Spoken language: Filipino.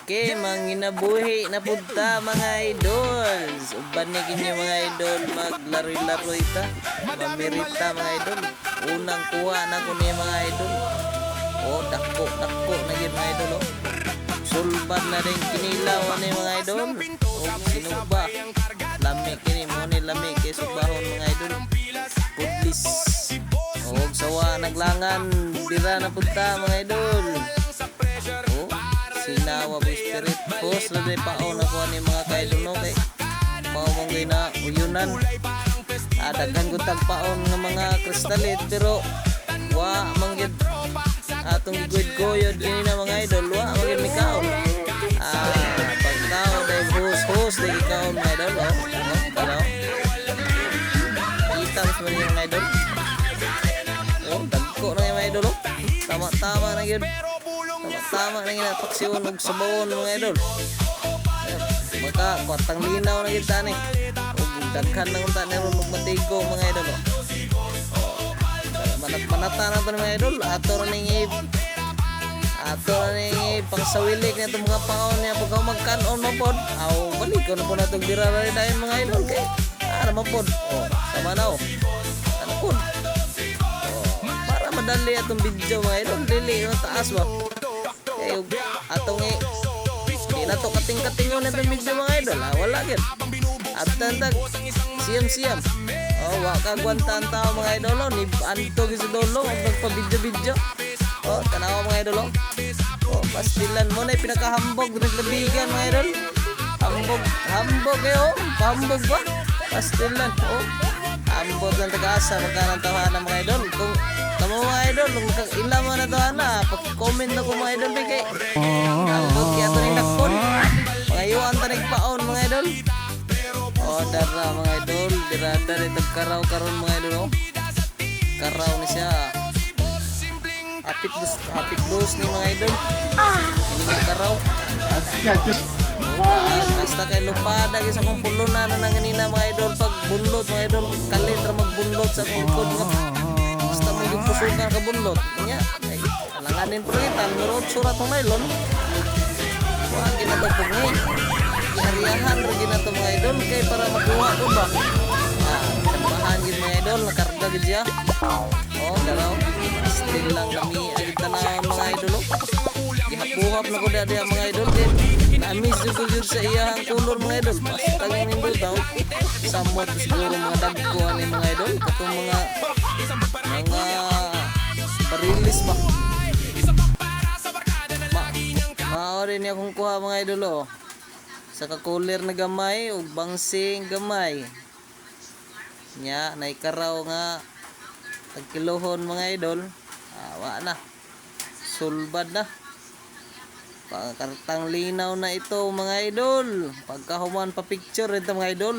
Okay, manginabuhi na punta mga idol. Uban ni kinyo mga idol, maglaro-laro ita. Mamirita mga idol. Unang kuha na ko ni mga idol. Oh, dako na yun mga idol. Oh. Sulban na rin kinilaw ni mga idol. Oh, sinuba. Lami kini mo ni lami kay subahon mga idol. Pudlis. Oh, sawa naglangan. Dira na punta mga idol. Oh, sinawa po spirit post na rin paon ako ni mga kaidol no kay maumong na uyunan daghan ko tagpaon ng mga kristalit pero wa manggid atong giguyod gini na mga idol wa manggid mi kaon pagkao dahil host dahil kaon mga idol no itang sa mga idol dagko na mga idol tama na yun tama na nga paksiyon og sabon mga idol. Maka kwatang linaw na kita ni. Og daghan nang unta ni ron magmatigo mga idol. Manat-manata na to mga idol. Ato ra ni pangsawilik na itong mga paon niya pagka magkanon mo pod. Aw balik ko na po natong dirara dayon mga idol kay naman pod. Sama na ano pod. Para madali atong video mga idol. Dili taas ba. Atong di na to kating-katingon na itong video mga idol wala gid at tantag siyam wa kagwantan tao mga idol ni anto gid sa dolo nagpa-video tanawa mga idol pastilan mo na pinakahambog naglabigan mga idol hambog pambog ba pastilan hambog ng taga-asa magkanang tawanan mga idol kung tama mga idol, ilang mo na to pag-comment na ko mga idol kay hambog kaya ito rin nakpon mga iwan tanig paon mga idol dara mga idol dirada rin tagkaraw karon mga idol karaw na siya hapit dos ni mga idol hindi nga karaw basta kay lupada sa kong pulunan na ganina mga idol pag bunlot mga idol kalendra magbunlot sa tungkod basta mo yung pusukan ka bunlot kanya alanganin po rin talmerot surat ng nylon huwag ginatapog ngayon ihariyahan rin ginato mga idol kay para makuha ko ba tambahan yun mga idol nakarga gid siya dalaw still lang kami agit na mga idol gihapuhap na ko dada mga idol kay na-miss yun sa iyang kulor mga idol basta lang nindol daw samot siguro mga dagkuhan ni mga idol katong mga parilis ba maori niya kung kuha mga idol sa kakulir na gamay o bangsing gamay nya naikaraw nga tagkilohon mga idol wa na sulbad na pagkartang linaw na ito mga idol pagkahuman pa picture ito mga idol